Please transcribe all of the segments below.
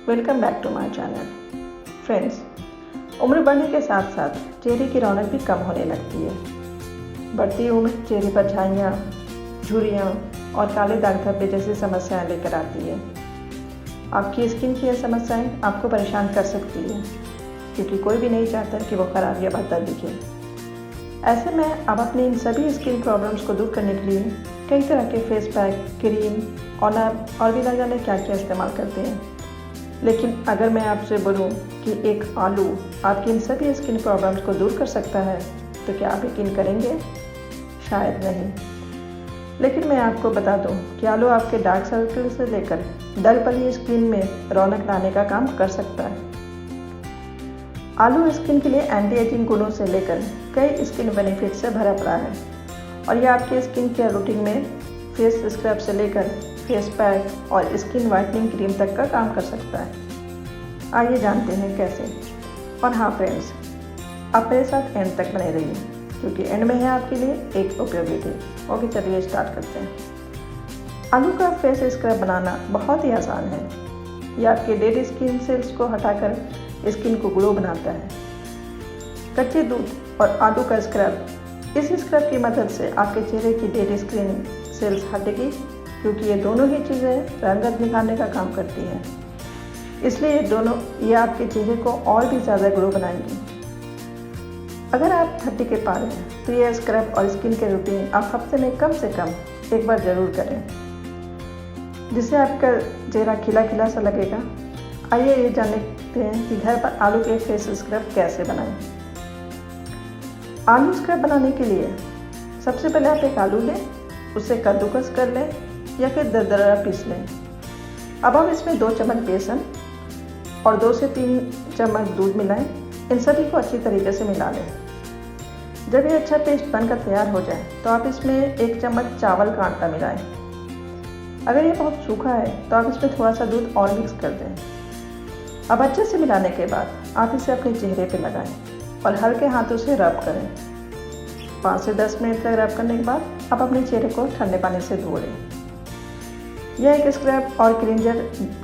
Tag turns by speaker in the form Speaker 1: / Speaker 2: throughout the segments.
Speaker 1: Welcome back to my channel. Friends, उम्र बढ़ने के साथ साथ चेहरे की रौनक भी कम होने लगती है। बढ़ती उम्र चेहरे पर झाइयाँ, झुर्रियाँ और काले दाग धब्बे जैसी समस्याएं लेकर आती है। आपकी स्किन की यह समस्याएं आपको परेशान कर सकती है, क्योंकि कोई भी नहीं चाहता कि वो खराब या बदतर दिखे। ऐसे में अब अपनी इन सभी स्किन प्रॉब्लम्स को दूर करने के लिए कई तरह के फेस पैक, क्रीम और भी न जाने क्या क्या इस्तेमाल करते हैं। लेकिन अगर मैं आपसे बोलूं कि एक आलू आपकी इन सभी स्किन प्रॉब्लम्स को दूर कर सकता है, तो क्या आप यकीन करेंगे? शायद नहीं। लेकिन मैं आपको बता दूं कि आलू आपके डार्क सर्कल से लेकर डल पली स्किन में रौनक लाने का काम कर सकता है। आलू स्किन के लिए एंटी एजिंग गुणों से लेकर कई स्किन बेनिफिट से भरा पड़ा है, और यह आपके स्किन केयर रूटीन में फेस स्क्रब से लेकर फेस पैक और स्किन वाइटनिंग क्रीम तक का काम कर सकता है। आइए जानते हैं कैसे। और हाँ फ्रेंड्स, आप मेरे साथ एंड तक बने रहिए, क्योंकि एंड में है आपके लिए एक उपयोगी टिप। ओके, चलिए स्टार्ट करते हैं। आलू का फेस स्क्रब बनाना बहुत ही आसान है। यह आपके डेड स्किन सेल्स को हटाकर स्किन को ग्लो बनाता है। कच्चे दूध और आलू का स्क्रब, इस स्क्रब की मदद से आपके चेहरे की डेड स्किन सेल्स हटेगी, क्योंकि ये दोनों ही चीज़ें रंगत निखारने का काम करती हैं। इसलिए ये आपके चेहरे को और भी ज़्यादा ग्लो बनाएंगी। अगर आप 30 के पार हैं तो यह स्क्रब और स्किन के रूटीन आप हफ्ते में कम से कम एक बार ज़रूर करें, जिससे आपका चेहरा खिला खिला सा लगेगा। आइए ये जानते हैं कि घर पर आलू के फेस स्क्रब कैसे बनाएं। आलू स्क्रब बनाने के लिए सबसे पहले आप एक आलू लें, उसे कद्दूकस कर लें या फिर दरदरा पीस लें। अब हम इसमें 2 चम्मच बेसन और 2 से 3 चम्मच दूध मिलाएं। इन सभी को अच्छी तरीके से मिला लें। जब ये अच्छा पेस्ट बनकर तैयार हो जाए तो आप इसमें 1 चम्मच चावल का आटा मिलाएं। अगर ये बहुत सूखा है तो आप इसमें थोड़ा सा दूध और मिक्स कर दें। अब अच्छे से मिलाने के बाद आप इसे अपने चेहरे पे लगाएं और हल्के हाथों से रब करें। 5 से 10 मिनट तक रब करने के बाद आप अपने चेहरे को ठंडे पानी से धो लें। यह एक स्क्रब और क्लींजर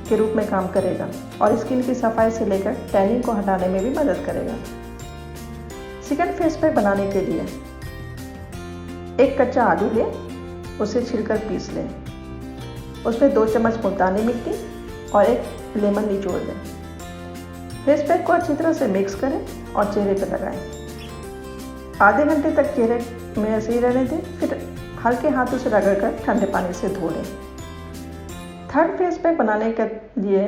Speaker 1: के रूप में काम करेगा और स्किन की सफाई से लेकर टैनिंग को हटाने में भी मदद करेगा। सेकंड फेस पैक बनाने के लिए एक कच्चा आलू लें, उसे छिलकर पीस लें। उसमें 2 चम्मच मुल्तानी मिट्टी और 1 लेमन निचोड़ दें। फेस पैक को अच्छी तरह से मिक्स करें और चेहरे पर लगाएं। आधे घंटे तक चेहरे में ऐसे ही रहने दें, फिर हल्के हाथों से रगड़कर ठंडे पानी से धो लें। थर्ड फेस पैक बनाने के लिए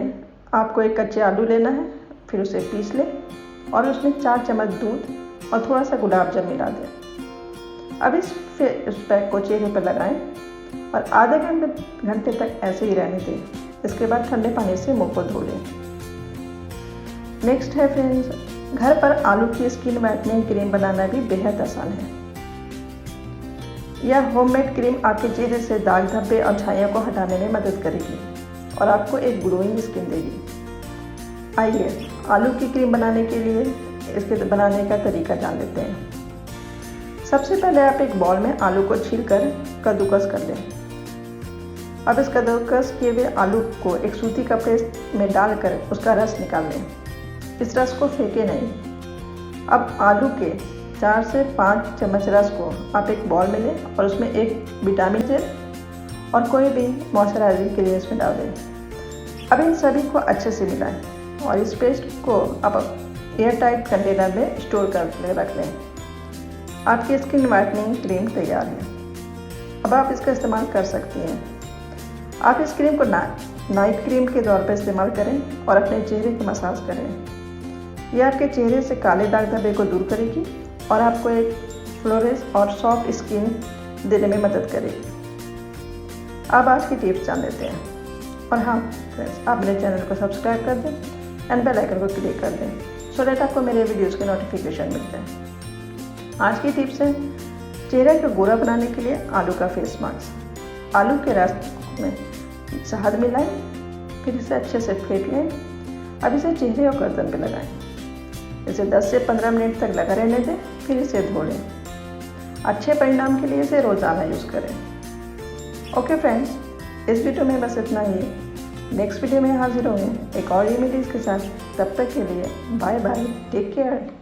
Speaker 1: आपको एक कच्चे आलू लेना है, फिर उसे पीस लें और उसमें 4 चम्मच दूध और थोड़ा सा गुलाब जल मिला दें। अब इस फेस पैक को चेहरे पर लगाएं और आधे घंटे तक ऐसे ही रहने दें। इसके बाद ठंडे पानी से मुंह को धो लें। नेक्स्ट है फ्रेंड्स, घर पर आलू की स्किन वाइटनिंग क्रीम बनाना भी बेहद आसान है। यह होममेड क्रीम आपके चेहरे से दाग धब्बे और छाइयों को हटाने में मदद करेगी और आपको एक ग्लोइंग स्किन देगी। आइए आलू की क्रीम बनाने के लिए इसके बनाने का तरीका जान लेते हैं। सबसे पहले आप एक बाउल में आलू को छीलकर कद्दूकस कर लें। अब इस कद्दूकस किए हुए आलू को एक सूती कपड़े में डालकर उसका रस निकाल लें। इस रस को फेंके नहीं। अब आलू के 4 से 5 चम्मच रस को आप एक बाउल में लें और उसमें एक विटामिन जेल और कोई भी मॉइस्चराइजिंग क्रीम इसमें डाल दें। अब इन सभी को अच्छे से मिलाएं और इस पेस्ट को आप एयर टाइट कंटेनर में स्टोर कर रख लें। आपकी स्किन वाइटनिंग क्रीम तैयार है। अब आप इसका इस्तेमाल कर सकती हैं। आप इस क्रीम को नाइट क्रीम के तौर पर इस्तेमाल करें और अपने चेहरे की मसाज करें। यह आपके चेहरे से काले दाग धब्बे को दूर करेगी और आपको एक फ्लोरेस और सॉफ्ट स्किन देने में मदद करेगी। अब आज की टिप्स जान लेते हैं। और हाँ फ्रेंड्स, आप मेरे चैनल को सब्सक्राइब कर दें एंड बेल आइकन को क्लिक कर दें, सो दैट आपको मेरे वीडियोज़ के नोटिफिकेशन मिलते हैं। आज की टिप्स है चेहरे को गोरा बनाने के लिए आलू का फेस मास्क। आलू के रस में शहद मिलाएं, फिर इसे अच्छे से फेंट लें। अब इसे चेहरे और गर्दन पर लगाएं। इसे 10 से 15 मिनट तक लगा रहने दें, फिर इसे धो लें। अच्छे परिणाम के लिए इसे रोज़ाना यूज़ करें। ओके फ्रेंड्स, इस वीडियो में बस इतना ही। नेक्स्ट वीडियो में हाजिर होंगे एक और रेमेडीज़ के साथ। तब तक के लिए बाय बाय, टेक केयर।